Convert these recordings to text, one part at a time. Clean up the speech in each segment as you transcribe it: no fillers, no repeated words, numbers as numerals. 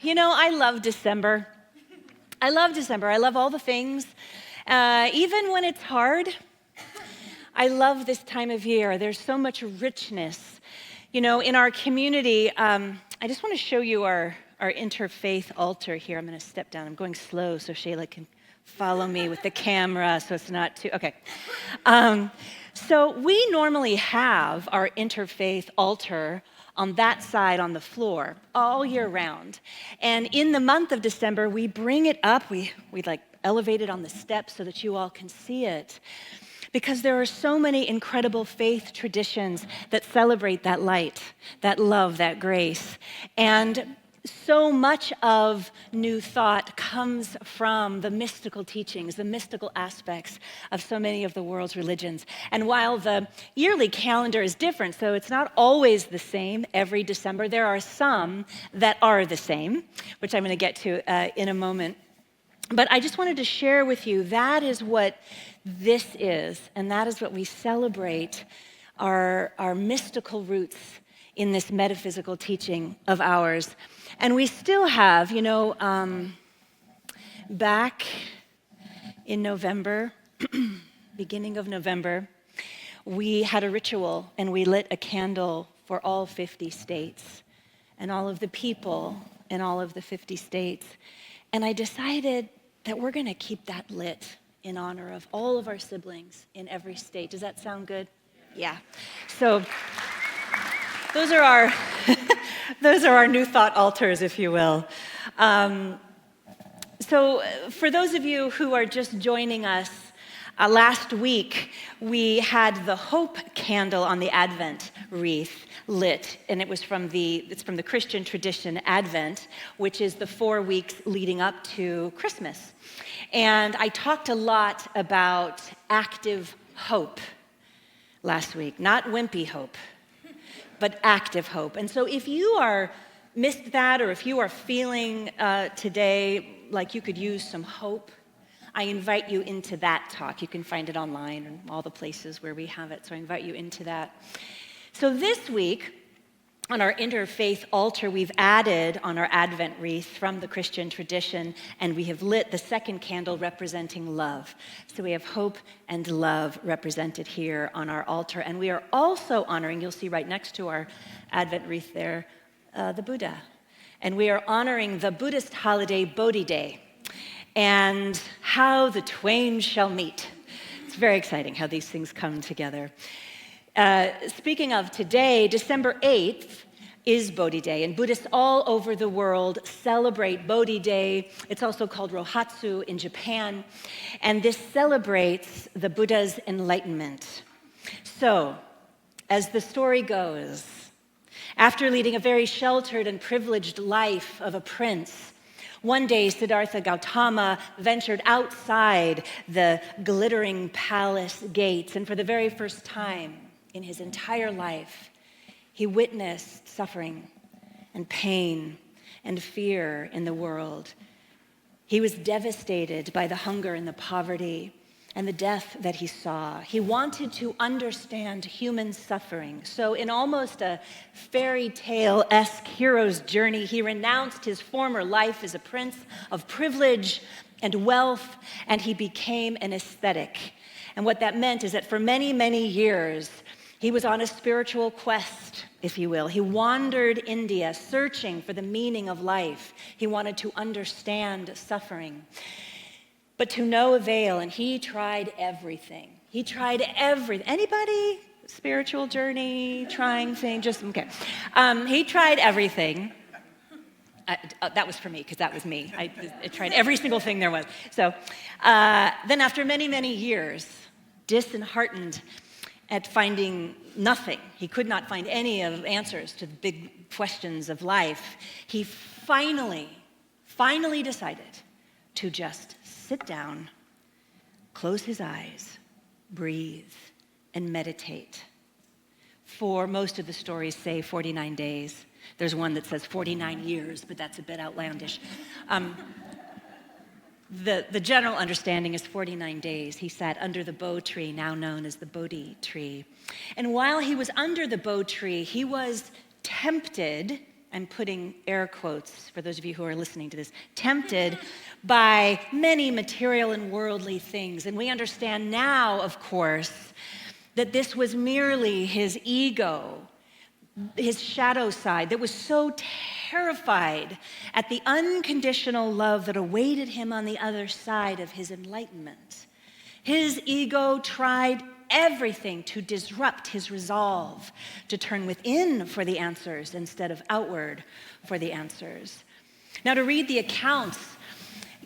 I love December. I love December. I love all the things. Even when it's hard, I love this time of year. There's so much richness. In our community, I just want to show you our interfaith altar here. I'm going to step down. I'm going slow so Shayla can follow me with the camera so it's not too, okay. So we normally have our interfaith altar on that side on the floor all year round. And in the month of December, we bring it up. We elevate it on the steps so that you all can see it. Because there are so many incredible faith traditions that celebrate that light, that love, that grace. And so much of New Thought comes from the mystical teachings, the mystical aspects of so many of the world's religions. And while the yearly calendar is different, so it's not always the same every December, there are some that are the same, which I'm going to get to in a moment. But I just wanted to share with you, that is what this is, and that is what we celebrate, our mystical roots in this metaphysical teaching of ours. And we still have, back in November, beginning of November, we had a ritual and we lit a candle for all 50 states and all of the people in all of the 50 states. And I decided that we're going to keep that lit in honor of all of our siblings in every state. Does that sound good? Yeah. So those are our New Thought altars, if you will. So for those of you who are just joining us, last week we had the Hope candle on the Advent wreath lit, and it's from the Christian tradition Advent, which is the 4 weeks leading up to Christmas. And I talked a lot about active hope last week, not wimpy hope, but active hope. And so if you missed that, or if you are feeling today like you could use some hope, I invite you into that talk. You can find it online and all the places where we have it, so I invite you into that. So this week, on our interfaith altar, we've added on our Advent wreath from the Christian tradition, and we have lit the second candle representing love. So we have hope and love represented here on our altar. And we are also honoring, you'll see right next to our Advent wreath there, the Buddha. And we are honoring the Buddhist holiday Bodhi Day and how the twain shall meet. It's very exciting how these things come together. Speaking of today, December 8th is Bodhi Day, and Buddhists all over the world celebrate Bodhi Day. It's also called Rohatsu in Japan, and this celebrates the Buddha's enlightenment. So, as the story goes, after leading a very sheltered and privileged life of a prince, one day Siddhartha Gautama ventured outside the glittering palace gates, and for the very first time in his entire life, he witnessed suffering and pain and fear in the world. He was devastated by the hunger and the poverty and the death that he saw. He wanted to understand human suffering. So in almost a fairy tale-esque hero's journey, he renounced his former life as a prince of privilege and wealth, and he became an ascetic. And what that meant is that for many, many years, he was on a spiritual quest, if you will. He wandered India searching for the meaning of life. He wanted to understand suffering, but to no avail, and he tried everything. He tried everything. Anybody? Spiritual journey, trying things, just, okay. He tried everything. That was for me, because that was me. I tried every single thing there was. So then after many, many years, disheartened at finding nothing, he could not find any of answers to the big questions of life, he finally decided to just sit down, close his eyes, breathe, and meditate. For most of the stories say 49 days. There's one that says 49 years, but that's a bit outlandish. The general understanding is 49 days. He sat under the Bo tree, now known as the Bodhi tree. And while he was under the Bo tree, he was tempted I'm putting air quotes for those of you who are listening to this, tempted by many material and worldly things. And we understand now, of course, that this was merely his ego, his shadow side that was so terrified at the unconditional love that awaited him on the other side of his enlightenment. His ego tried everything to disrupt his resolve to turn within for the answers instead of outward for the answers. Now, to read the accounts,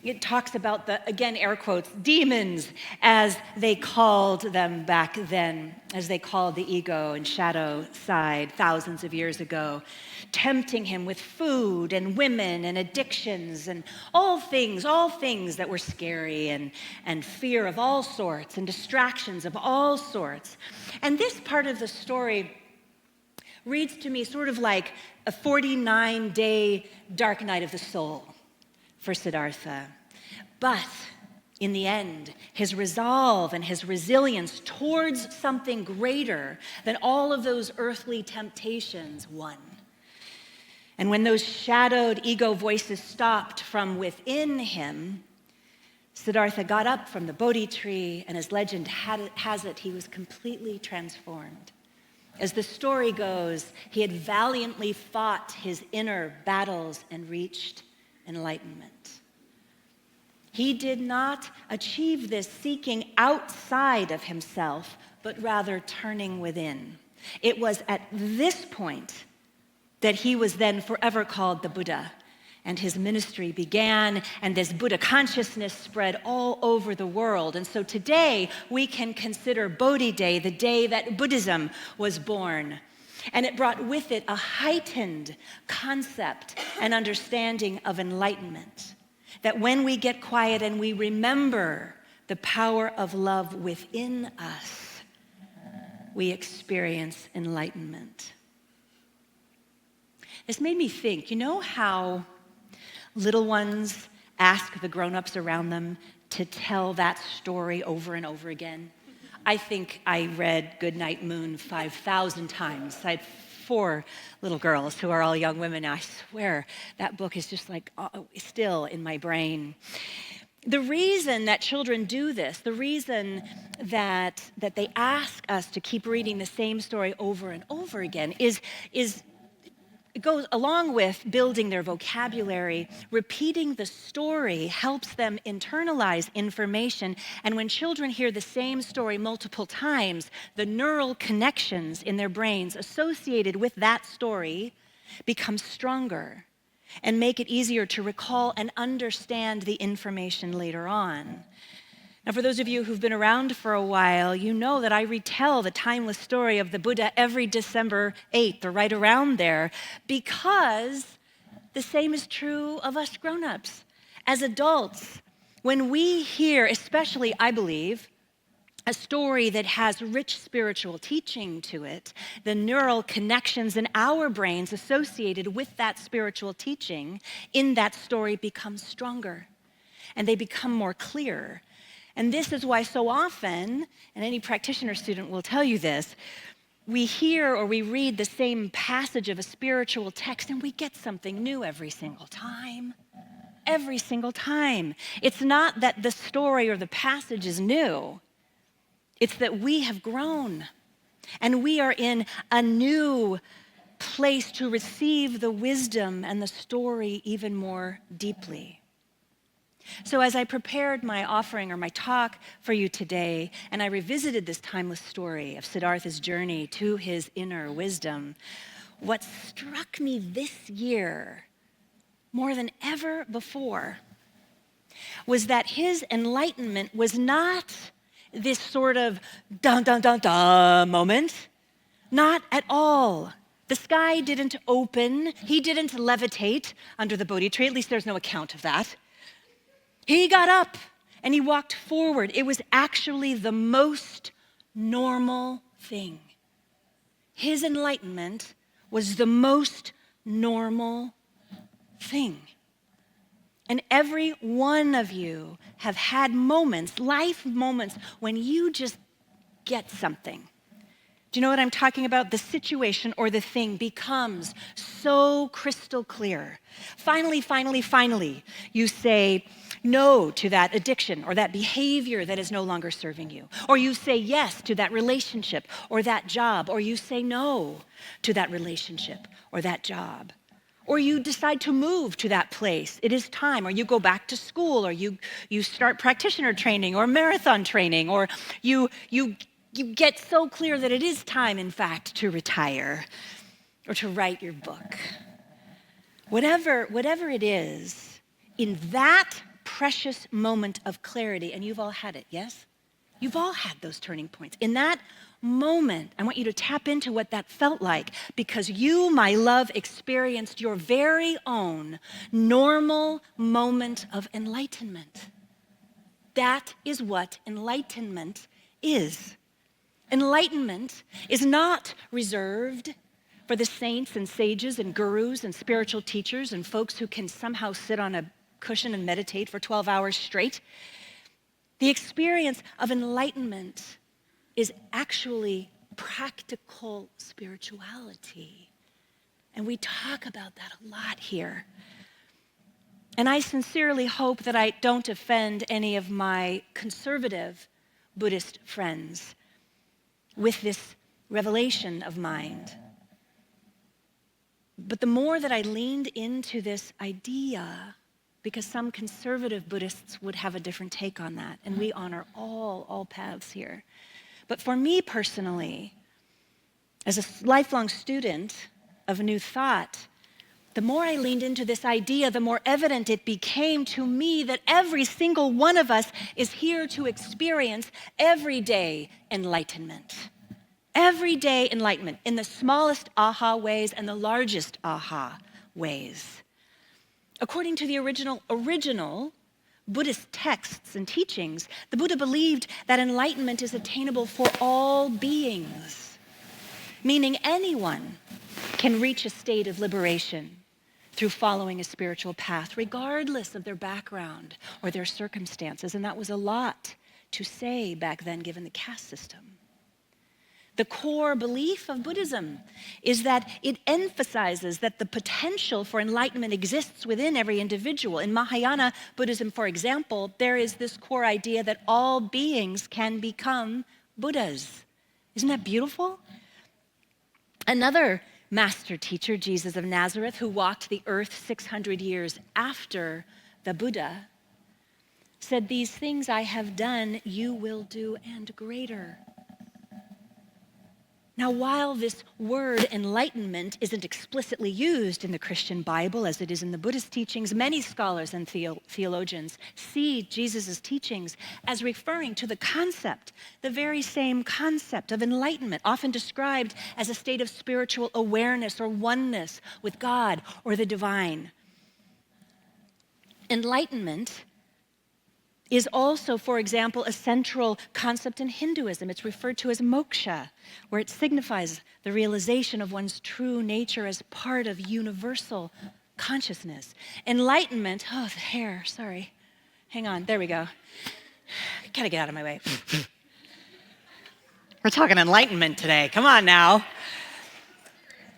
it talks about the, again, air quotes, demons, as they called them back then, as they called the ego and shadow side thousands of years ago, tempting him with food and women and addictions and all things that were scary and fear of all sorts and distractions of all sorts. And this part of the story reads to me sort of like a 49-day dark night of the soul for Siddhartha. But in the end, his resolve and his resilience towards something greater than all of those earthly temptations won. And when those shadowed ego voices stopped from within him, Siddhartha got up from the Bodhi tree, and as legend has it, he was completely transformed. As the story goes, he had valiantly fought his inner battles and reached enlightenment. He did not achieve this seeking outside of himself, but rather turning within. It was at this point that he was then forever called the Buddha, and his ministry began, and this Buddha consciousness spread all over the world. And so today, we can consider Bodhi Day, the day that Buddhism was born. And it brought with it a heightened concept and understanding of enlightenment. That when we get quiet and we remember the power of love within us, we experience enlightenment. This made me think, you know how little ones ask the grown-ups around them to tell that story over and over again? I think I read Goodnight Moon 5,000 times. I had 4 little girls who are all young women now. I swear that book is just like still in my brain. The reason that children do this, the reason that they ask us to keep reading the same story over and over again is it goes along with building their vocabulary. Repeating the story helps them internalize information. And when children hear the same story multiple times, the neural connections in their brains associated with that story become stronger and make it easier to recall and understand the information later on. Now, for those of you who've been around for a while, you know that I retell the timeless story of the Buddha every December 8th, or right around there, because the same is true of us grown-ups. As adults, when we hear, especially, I believe, a story that has rich spiritual teaching to it, the neural connections in our brains associated with that spiritual teaching in that story become stronger, and they become more clear. And this is why so often, and any practitioner student will tell you this, we hear or we read the same passage of a spiritual text and we get something new every single time. Every single time. It's not that the story or the passage is new. It's that we have grown and we are in a new place to receive the wisdom and the story even more deeply. So as I prepared my offering or my talk for you today, and I revisited this timeless story of Siddhartha's journey to his inner wisdom, what struck me this year more than ever before was that his enlightenment was not this sort of dun dun dun dun moment. Not at all. The sky didn't open. He didn't levitate under the Bodhi tree. At least there's no account of that. He got up and he walked forward. It was actually the most normal thing. His enlightenment was the most normal thing. And every one of you have had moments, life moments, when you just get something. Do you know what I'm talking about? The situation or the thing becomes so crystal clear. Finally, you say no to that addiction or that behavior that is no longer serving you. Or you say yes to that relationship or that job. Or you say no to that relationship or that job. Or you decide to move to that place. It is time. Or you go back to school, or you start practitioner training or marathon training, or you get so clear that it is time, in fact, to retire or to write your book. Whatever it is, in that precious moment of clarity, and you've all had it, yes? You've all had those turning points. In that moment, I want you to tap into what that felt like, because you, my love, experienced your very own normal moment of enlightenment. That is what enlightenment is. Enlightenment is not reserved for the saints and sages and gurus and spiritual teachers and folks who can somehow sit on a cushion and meditate for 12 hours straight. The experience of enlightenment is actually practical spirituality. And we talk about that a lot here. And I sincerely hope that I don't offend any of my conservative Buddhist friends with this revelation of mind. But the more that I leaned into this idea, because some conservative Buddhists would have a different take on that, and we honor all paths here. But for me personally, as a lifelong student of New Thought, the more I leaned into this idea, the more evident it became to me that every single one of us is here to experience everyday enlightenment. Everyday enlightenment in the smallest aha ways and the largest aha ways. According to the original Buddhist texts and teachings, the Buddha believed that enlightenment is attainable for all beings, meaning anyone can reach a state of liberation through following a spiritual path, regardless of their background or their circumstances. And that was a lot to say back then, given the caste system. The core belief of Buddhism is that it emphasizes that the potential for enlightenment exists within every individual. In Mahayana Buddhism, for example, there is this core idea that all beings can become Buddhas. Isn't that beautiful? Another master teacher, Jesus of Nazareth, who walked the earth 600 years after the Buddha, said, "These things I have done, you will do, and greater." Now, while this word enlightenment isn't explicitly used in the Christian Bible as it is in the Buddhist teachings, many scholars and theologians see Jesus' teachings as referring to the concept, the very same concept of enlightenment, often described as a state of spiritual awareness or oneness with God or the divine. Enlightenment is also, for example, a central concept in Hinduism. It's referred to as moksha, where it signifies the realization of one's true nature as part of universal consciousness. Enlightenment, oh, the hair, sorry. Hang on, there we go. Gotta get out of my way. We're talking enlightenment today, come on now.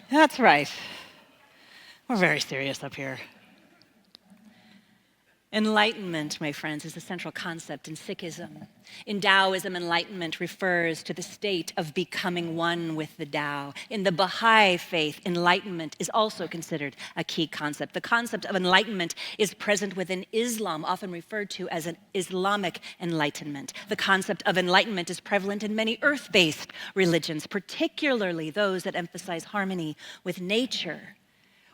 That's right. We're very serious up here. Enlightenment, my friends, is a central concept in Sikhism. In Taoism, enlightenment refers to the state of becoming one with the Tao. In the Baha'i faith, enlightenment is also considered a key concept. The concept of enlightenment is present within Islam, often referred to as an Islamic enlightenment. The concept of enlightenment is prevalent in many earth-based religions, particularly those that emphasize harmony with nature,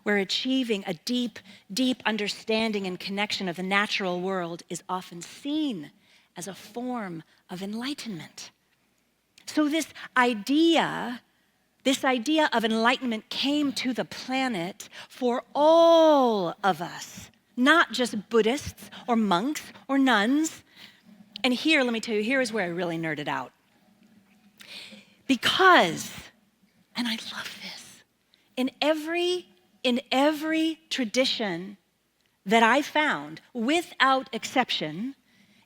where achieving a deep, deep understanding and connection of the natural world is often seen as a form of enlightenment. So this idea of enlightenment came to the planet for all of us, not just Buddhists or monks or nuns. And here, let me tell you, here is where I really nerded out. Because, and I love this, in every tradition that I found, without exception,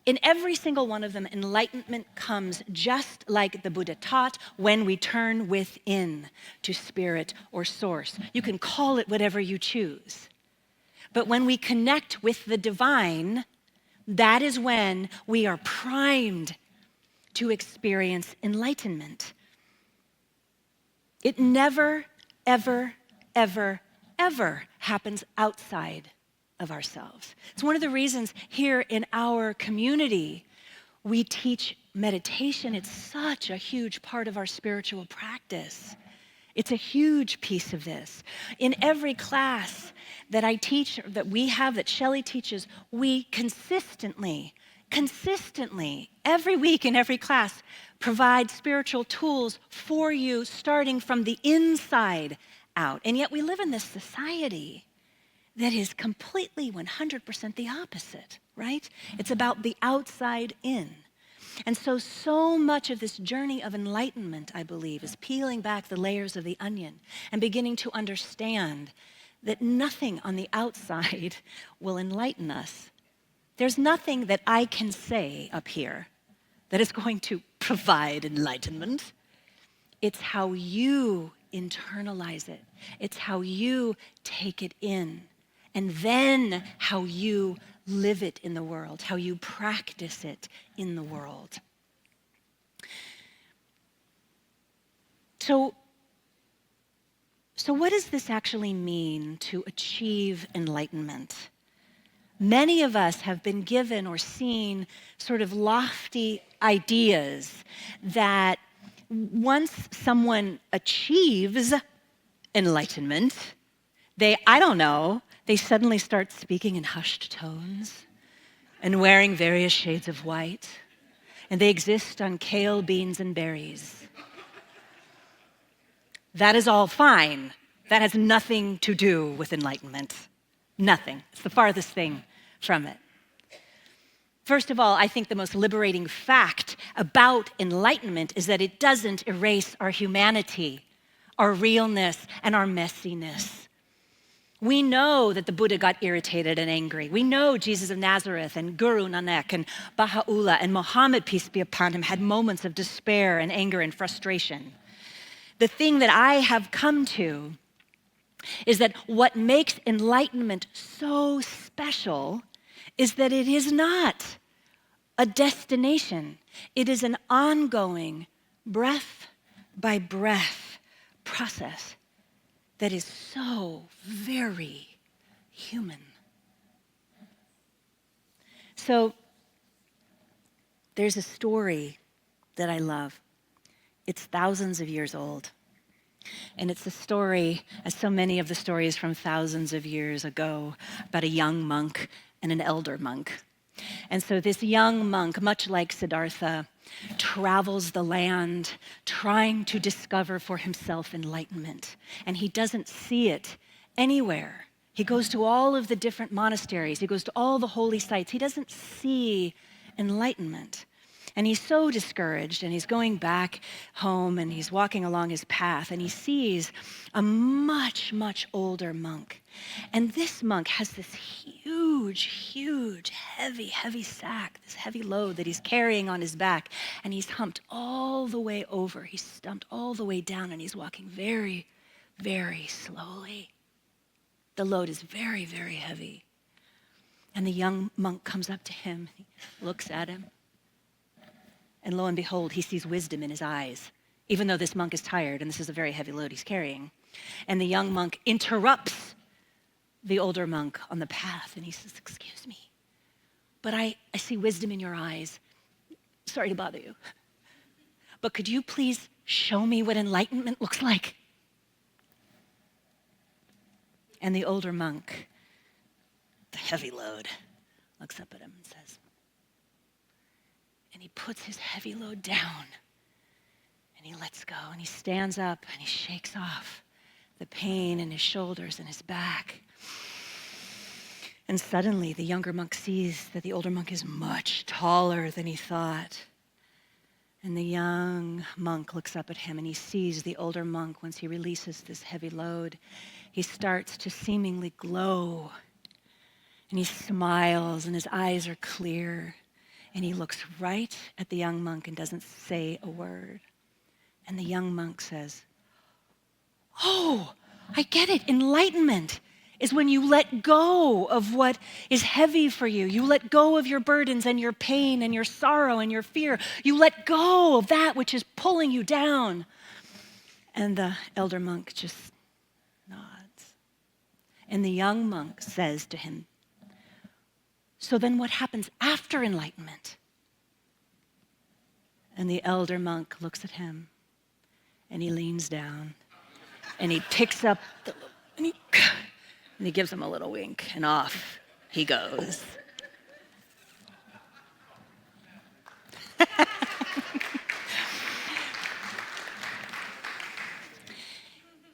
In every single one of them, enlightenment comes just like the Buddha taught when we turn within to spirit or source. You can call it whatever you choose. But when we connect with the divine, that is when we are primed to experience enlightenment. It never, ever, ever, ever happens outside of ourselves. It's one of the reasons here in our community we teach meditation. It's such a huge part of our spiritual practice. It's a huge piece of this. In every class that I teach, that we have, that Shelley teaches, we consistently, every week in every class, provide spiritual tools for you starting from the inside out. And yet we live in this society that is completely 100% the opposite, right? It's about the outside in. And so much of this journey of enlightenment, I believe, is peeling back the layers of the onion and beginning to understand that nothing on the outside will enlighten us. There's nothing that I can say up here that is going to provide enlightenment. It's how you internalize it. It's how you take it in. And then how you live it in the world, how you practice it in the world. So what does this actually mean to achieve enlightenment? Many of us have been given or seen sort of lofty ideas that once someone achieves enlightenment, they suddenly start speaking in hushed tones and wearing various shades of white, and they exist on kale, beans, and berries. That is all fine. That has nothing to do with enlightenment. Nothing. It's the farthest thing from it. First of all, I think the most liberating fact about enlightenment is that it doesn't erase our humanity, our realness, and our messiness. We know that the Buddha got irritated and angry. We know Jesus of Nazareth and Guru Nanak and Baha'u'llah and Muhammad, peace be upon him, had moments of despair and anger and frustration. The thing that I have come to is that what makes enlightenment so special is that it is not a destination. It is an ongoing, breath by breath process that is so very human. So there's a story that I love. It's thousands of years old. And it's a story, as so many of the stories from thousands of years ago, about a young monk and an elder monk. And so this young monk, much like Siddhartha, travels the land trying to discover for himself enlightenment. And he doesn't see it anywhere. He goes to all of the different monasteries. He goes to all the holy sites. He doesn't see enlightenment. And he's so discouraged, and he's going back home, and he's walking along his path, and he sees a much, much older monk. And this monk has this huge, heavy sack, this heavy load that he's carrying on his back, and he's humped all the way over. He's stumped all the way down, and he's walking very, very slowly. The load is very, very heavy. And the young monk comes up to him, he looks at him, and lo and behold, he sees wisdom in his eyes, even though this monk is tired and this is a very heavy load he's carrying. And the young monk interrupts the older monk on the path, and he says, "Excuse me, but I see wisdom in your eyes. Sorry to bother you, but could you please show me what enlightenment looks like?" And the older monk, the heavy load, looks up at him and says, and he puts his heavy load down, and he lets go, and he stands up, and he shakes off the pain in his shoulders and his back. And suddenly the younger monk sees that the older monk is much taller than he thought. And the young monk looks up at him, and he sees the older monk, once he releases this heavy load, he starts to seemingly glow. And he smiles, and his eyes are clear. And he looks right at the young monk and doesn't say a word. And the young monk says, "Oh, I get it. Enlightenment is when you let go of what is heavy for you. You let go of your burdens and your pain and your sorrow and your fear. You let go of that which is pulling you down." And the elder monk just nods. And the young monk says to him, "So then what happens after enlightenment?" And the elder monk looks at him and he leans down and he picks up and he gives him a little wink, and off he goes.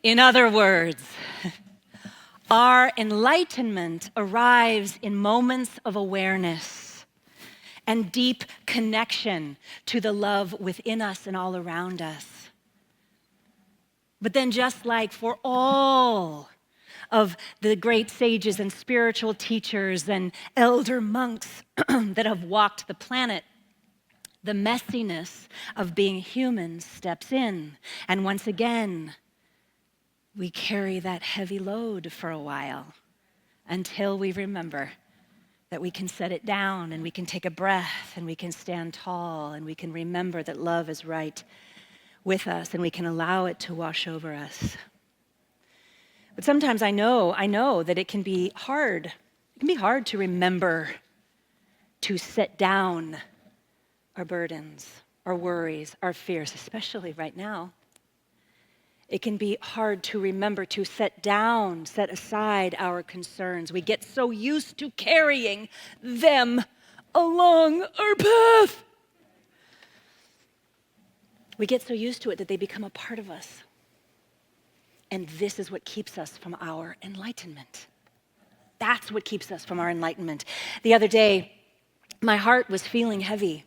In other words, our enlightenment arrives in moments of awareness and deep connection to the love within us and all around us. But then, just like for all of the great sages and spiritual teachers and elder monks that have walked the planet, the messiness of being human steps in. And once again, we carry that heavy load for a while until we remember that we can set it down and we can take a breath and we can stand tall and we can remember that love is right with us and we can allow it to wash over us. But sometimes I know that it can be hard. It can be hard to remember to set down our burdens, our worries, our fears, especially right now. It can be hard to remember to set aside our concerns. We get so used to carrying them along our path. We get so used to it that they become a part of us. And this is what keeps us from our enlightenment. That's what keeps us from our enlightenment. The other day, my heart was feeling heavy.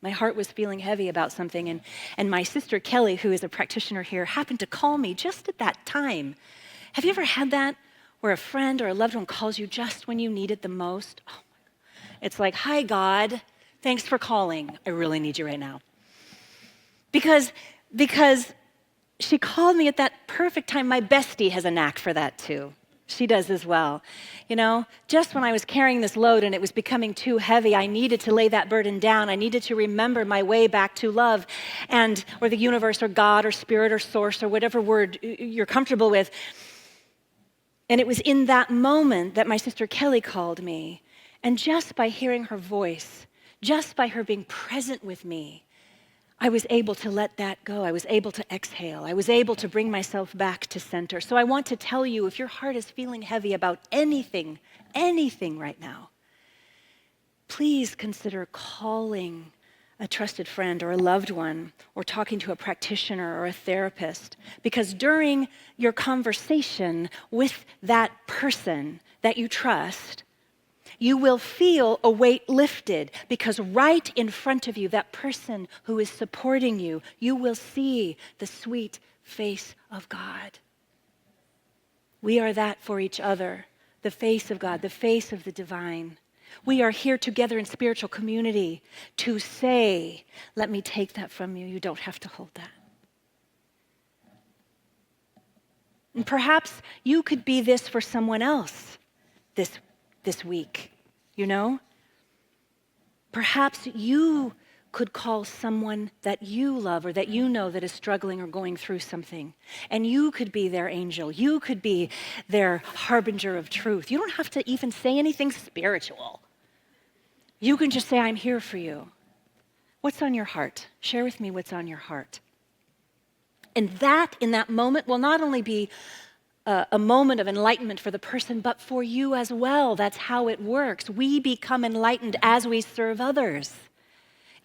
My heart was feeling heavy about something, and my sister Kelly, who is a practitioner here, happened to call me just at that time. Have you ever had that, where a friend or a loved one calls you just when you need it the most? Oh, it's like, "Hi, God, thanks for calling. I really need you right now." Because she called me at that perfect time. My bestie has a knack for that too. She does as well. Just when I was carrying this load and it was becoming too heavy, I needed to lay that burden down. I needed to remember my way back to love or the universe or God or spirit or source or whatever word you're comfortable with. And it was in that moment that my sister Kelly called me. And just by hearing her voice, just by her being present with me, I was able to let that go. I was able to exhale. I was able to bring myself back to center. So I want to tell you, if your heart is feeling heavy about anything right now, please consider calling a trusted friend or a loved one or talking to a practitioner or a therapist. Because during your conversation with that person that you trust, you will feel a weight lifted, because right in front of you, that person who is supporting you, you will see the sweet face of God. We are that for each other, the face of God, the face of the divine. We are here together in spiritual community to say, "Let me take that from you. You don't have to hold that." And perhaps you could be this for someone else this week, Perhaps you could call someone that you love or that you know that is struggling or going through something, and you could be their angel. You could be their harbinger of truth. You don't have to even say anything spiritual. You can just say, "I'm here for you." What's on your heart? Share with me what's on your heart. And that, in that moment, will not only be a moment of enlightenment for the person, but for you as well. That's how it works. We become enlightened as we serve others.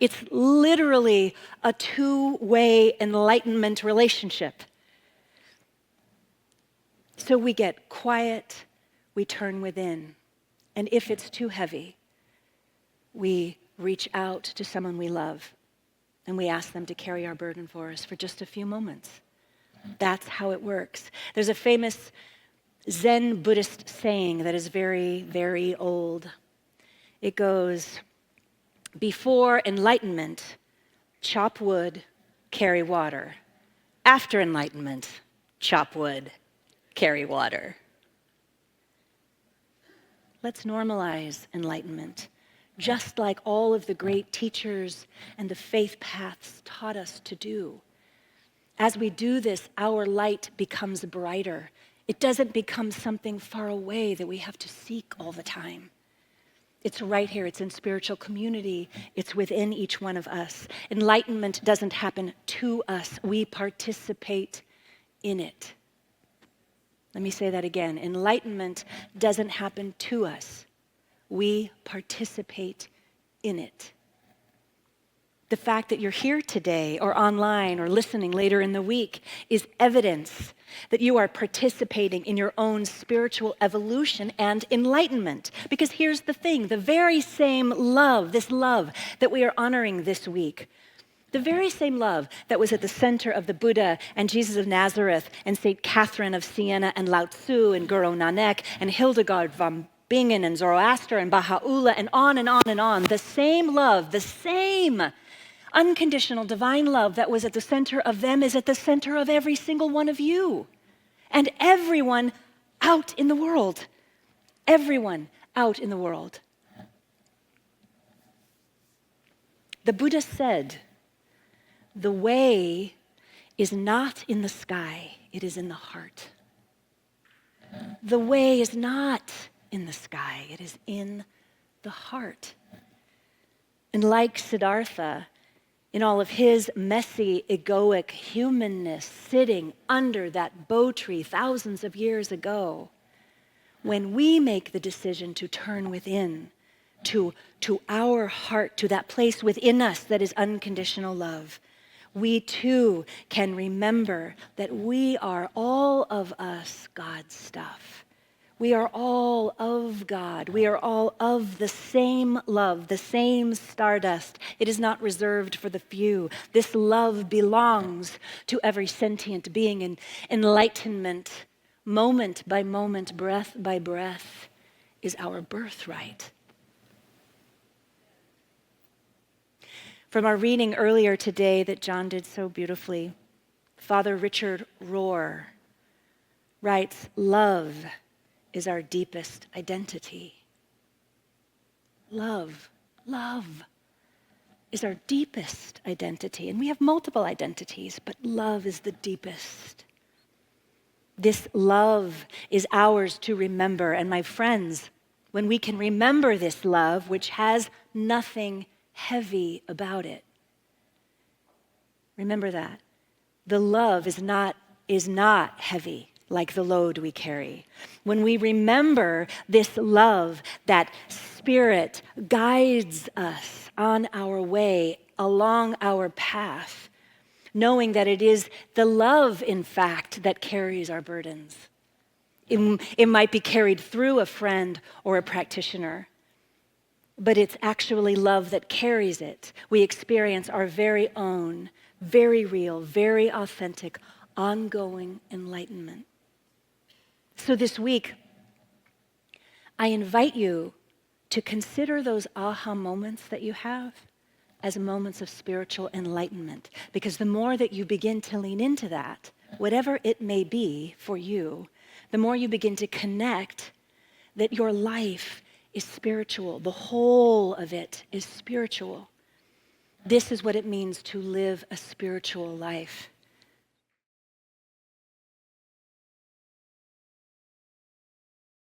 It's literally a two-way enlightenment relationship. So we get quiet, we turn within, and if it's too heavy, we reach out to someone we love, and we ask them to carry our burden for us for just a few moments. That's how it works. There's a famous Zen Buddhist saying that is very, very old. It goes, Before enlightenment, chop wood, carry water. After enlightenment, chop wood, carry water. Let's normalize enlightenment, just like all of the great teachers and the faith paths taught us to do. As we do this, our light becomes brighter. It doesn't become something far away that we have to seek all the time. It's right here. It's in spiritual community. It's within each one of us. Enlightenment doesn't happen to us. We participate in it. Let me say that again. Enlightenment doesn't happen to us. We participate in it. The fact that you're here today or online or listening later in the week is evidence that you are participating in your own spiritual evolution and enlightenment. Because here's the thing, the very same love, this love that we are honoring this week, the very same love that was at the center of the Buddha and Jesus of Nazareth and St. Catherine of Siena and Lao Tzu and Guru Nanak and Hildegard von Bingen and Zoroaster and Baha'u'llah and on and on and on. The same love, the same unconditional divine love that was at the center of them is at the center of every single one of you and everyone out in the world. Everyone out in the world. The Buddha said, the way is not in the sky, it is in the heart. The way is not in the sky, it is in the heart. And like Siddhartha, in all of his messy, egoic humanness, sitting under that bo tree thousands of years ago, when we make the decision to turn within, to our heart, to that place within us that is unconditional love, we too can remember that we are all of us God's stuff. We are all of God. We are all of the same love, the same stardust. It is not reserved for the few. This love belongs to every sentient being, and enlightenment, moment by moment, breath by breath, is our birthright. From our reading earlier today that John did so beautifully, Father Richard Rohr writes, love is our deepest identity. Love is our deepest identity. And we have multiple identities, but love is the deepest. This love is ours to remember. And my friends, when we can remember this love, which has nothing heavy about it, remember that. The love is not heavy like the load we carry. When we remember this love, that Spirit guides us on our way, along our path, knowing that it is the love, in fact, that carries our burdens. It might be carried through a friend or a practitioner, but it's actually love that carries it. We experience our very own, very real, very authentic, ongoing enlightenment. So this week, I invite you to consider those aha moments that you have as moments of spiritual enlightenment. Because the more that you begin to lean into that, whatever it may be for you, the more you begin to connect that your life is spiritual. The whole of it is spiritual. This is what it means to live a spiritual life.